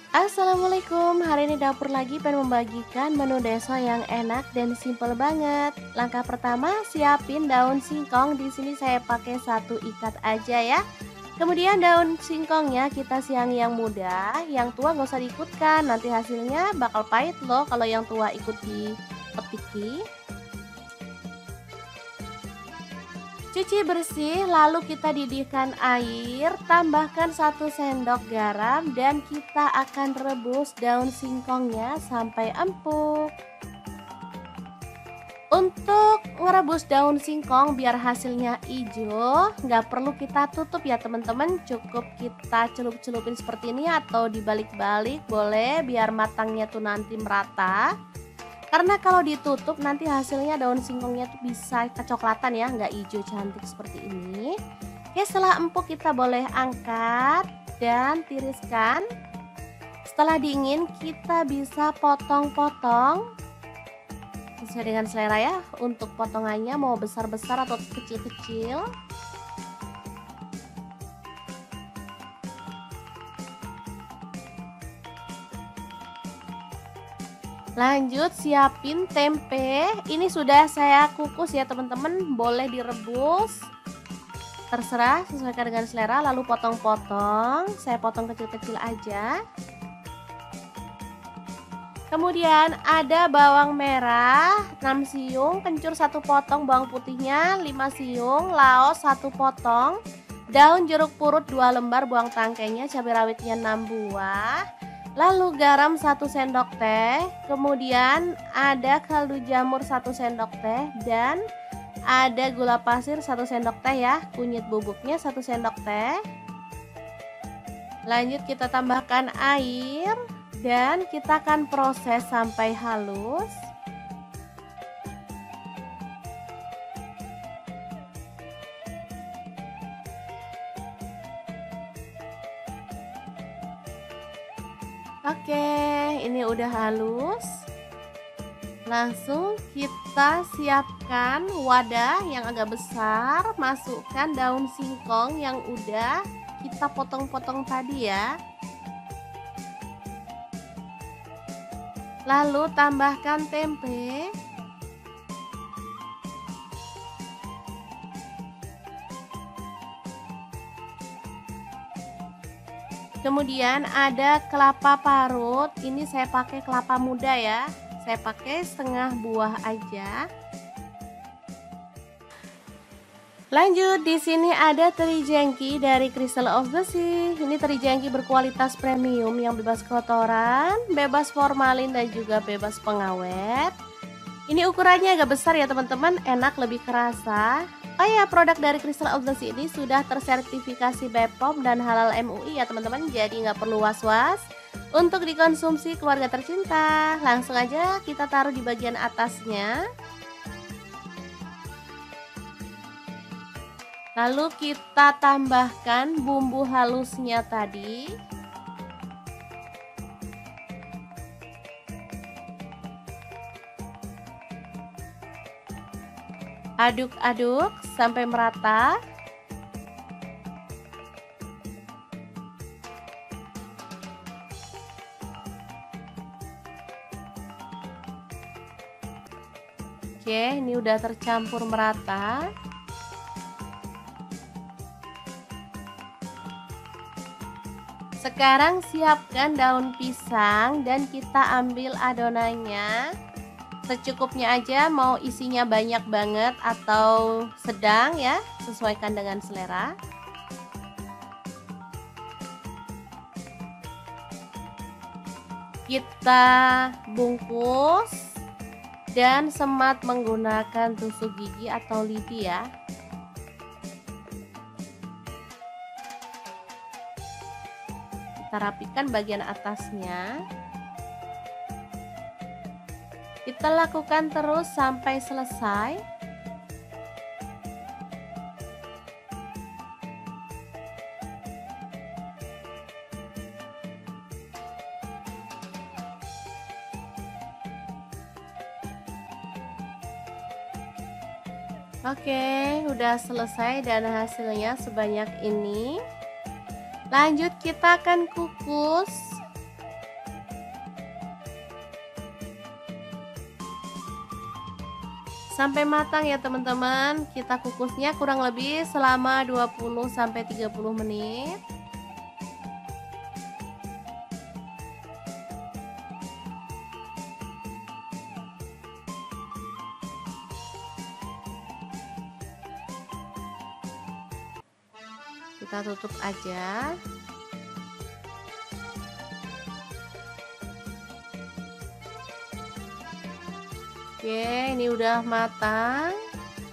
Assalamualaikum, hari ini dapur lagi pengen membagikan menu deso yang enak dan simple banget. Langkah pertama, siapin daun singkong. Di sini saya pakai satu ikat aja ya. Kemudian daun singkongnya kita siang yang muda, yang tua nggak usah diikutkan. Nanti hasilnya bakal pahit loh kalau yang tua ikut dipetiki. Cuci bersih, lalu kita didihkan air, tambahkan 1 sendok garam dan kita akan rebus daun singkongnya sampai empuk. Untuk ngerebus daun singkong biar hasilnya hijau, nggak perlu kita tutup ya teman-teman, cukup kita celup-celupin seperti ini atau dibalik-balik boleh biar matangnya tuh nanti merata. Karena kalau ditutup nanti hasilnya daun singkongnya tuh bisa kecoklatan ya, nggak hijau cantik seperti ini. Oke, setelah empuk kita boleh angkat dan tiriskan. Setelah dingin kita bisa potong-potong sesuai dengan selera ya. Untuk potongannya mau besar-besar atau kecil-kecil. Lanjut siapin tempe. Ini sudah saya kukus ya teman-teman, boleh direbus. Terserah sesuaikan dengan selera, lalu potong-potong. Saya potong kecil-kecil aja. Kemudian ada bawang merah 6 siung, kencur 1 potong, bawang putihnya 5 siung, laos 1 potong, daun jeruk purut 2 lembar, buang tangkainya, cabai rawitnya 6 buah. Lalu garam 1 sendok teh, kemudian ada kaldu jamur 1 sendok teh, dan ada gula pasir 1 sendok teh ya, kunyit bubuknya 1 sendok teh. Lanjut kita tambahkan air dan kita akan proses sampai halus. Oke, ini udah halus. Langsung kita siapkan wadah yang agak besar, masukkan daun singkong yang udah kita potong-potong tadi ya. Lalu tambahkan tempe. Kemudian ada kelapa parut, ini saya pakai kelapa muda ya. Saya pakai setengah buah aja. Lanjut, di sini ada teri jengki dari Crystal of the Sea. Ini teri jengki berkualitas premium yang bebas kotoran, bebas formalin dan juga bebas pengawet. Ini ukurannya agak besar ya teman-teman, enak lebih kerasa. Oh ya, produk dari Crystal of the Sea ini sudah tersertifikasi BPOM dan halal MUI ya teman-teman, jadi nggak perlu was-was untuk dikonsumsi keluarga tercinta. Langsung aja kita taruh di bagian atasnya. Lalu kita tambahkan bumbu halusnya tadi. Aduk-aduk sampai merata. Oke, ini udah tercampur merata. Sekarang siapkan daun pisang dan kita ambil adonannya. Secukupnya aja, mau isinya banyak banget atau sedang ya, sesuaikan dengan selera. Kita bungkus dan semat menggunakan tusuk gigi atau lidi ya. Kita rapikan bagian atasnya. Kita lakukan terus sampai selesai. Oke, udah selesai dan hasilnya sebanyak ini. Lanjut kita akan kukus sampai matang ya teman-teman. Kita kukusnya kurang lebih selama 20-30 menit. Kita tutup aja. Oke, ini udah matang.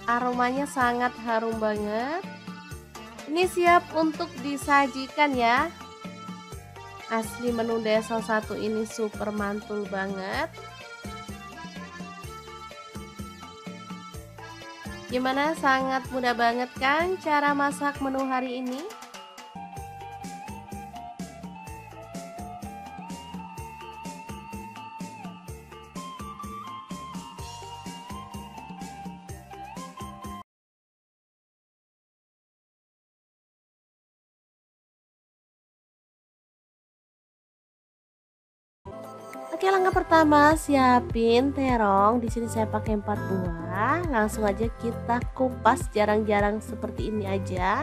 Aromanya sangat harum banget. Ini siap untuk disajikan ya. Asli menu desa satu ini super mantul banget. Gimana, sangat mudah banget kan cara masak menu hari ini? Oke, langkah pertama siapin terong. Di sini saya pakai 4 buah. Langsung aja kita kupas jarang-jarang seperti ini aja.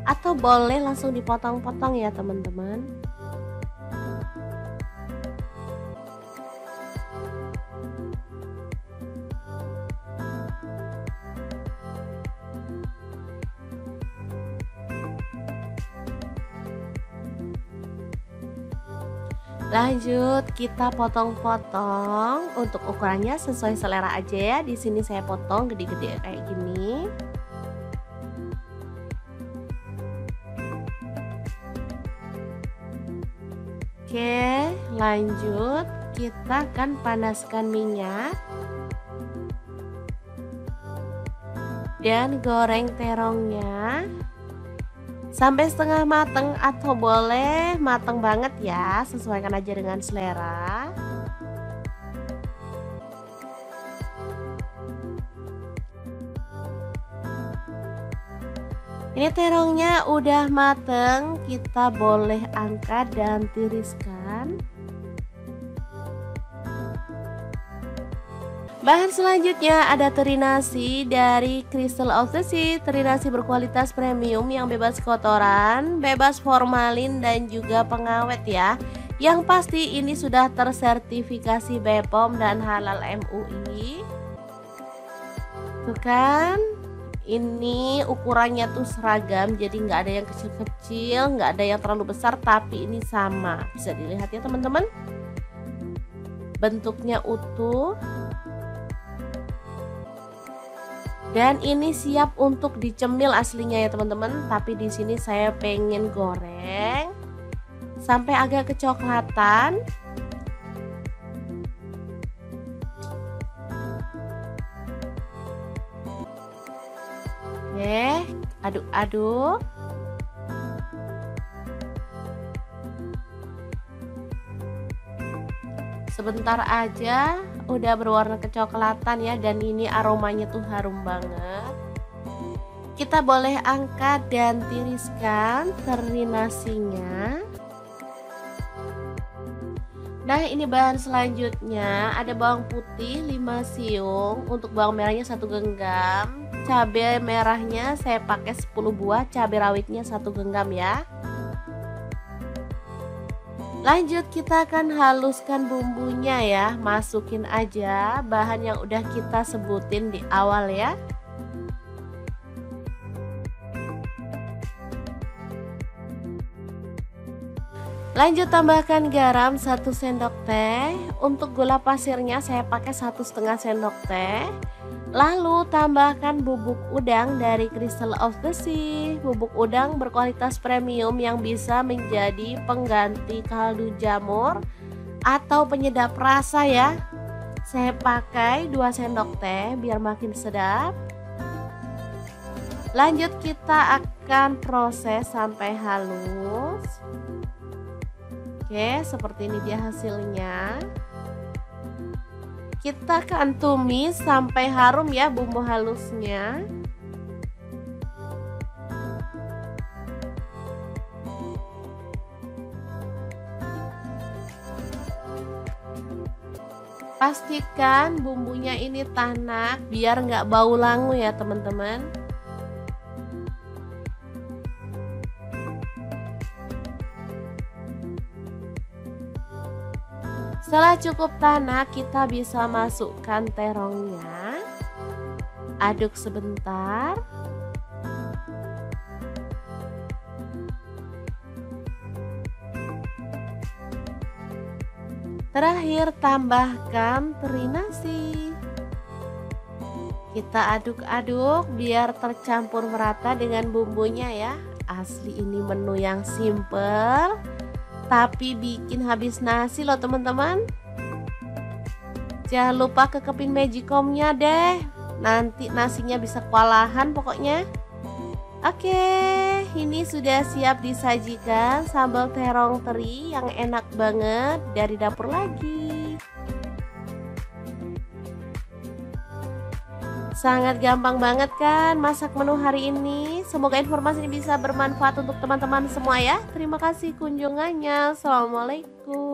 Atau boleh langsung dipotong-potong ya teman-teman. Lanjut kita potong-potong. Untuk ukurannya sesuai selera aja ya. Di sini saya potong gede-gede kayak gini. Oke, lanjut kita akan panaskan minyak dan goreng terongnya sampai setengah mateng atau boleh mateng banget ya, sesuaikan aja dengan selera. Ini terongnya udah mateng, kita boleh angkat dan tiriskan. Bahan selanjutnya ada teri nasi dari Crystal of the Sea. Teri nasi berkualitas premium yang bebas kotoran, bebas formalin dan juga pengawet ya. Yang pasti ini sudah tersertifikasi BPOM dan halal MUI. Tuh kan, ini ukurannya tuh seragam, jadi nggak ada yang kecil-kecil, nggak ada yang terlalu besar, tapi ini sama. Bisa dilihat ya teman-teman, bentuknya utuh. Dan ini siap untuk dicemil aslinya ya teman-teman, tapi di sini saya pengen goreng sampai agak kecoklatan. Oke, aduk-aduk. Sebentar aja udah berwarna kecoklatan ya, dan ini aromanya tuh harum banget. Kita boleh angkat dan tiriskan teri nasinya. Nah, ini bahan selanjutnya ada bawang putih 5 siung, untuk bawang merahnya 1 genggam, cabai merahnya saya pakai 10 buah, cabai rawitnya 1 genggam ya. Lanjut kita akan haluskan bumbunya ya, masukin aja bahan yang udah kita sebutin di awal ya. Lanjut tambahkan garam 1 sendok teh. Untuk gula pasirnya saya pakai 1,5 sendok teh. Lalu tambahkan bubuk udang dari Crystal of the Sea. Bubuk udang berkualitas premium yang bisa menjadi pengganti kaldu jamur atau penyedap rasa ya. Saya pakai 2 sendok teh biar makin sedap. Lanjut kita akan proses sampai halus. Oke, seperti ini dia hasilnya. Kita akan tumis sampai harum ya bumbu halusnya. Pastikan bumbunya ini tanak biar nggak bau langu ya teman-teman. Setelah cukup tanak, kita bisa masukkan terongnya. Aduk sebentar. Terakhir tambahkan teri nasi. Kita aduk-aduk biar tercampur merata dengan bumbunya ya. Asli ini menu yang simple tapi bikin habis nasi loh teman-teman. Jangan lupa kekepin magicomnya deh. Nanti nasinya bisa kewalahan pokoknya. Oke, ini sudah siap disajikan sambal terong teri yang enak banget dari dapur lagi. Sangat gampang banget kan masak menu hari ini. Semoga informasi ini bisa bermanfaat untuk teman-teman semua ya. Terima kasih kunjungannya. Assalamualaikum.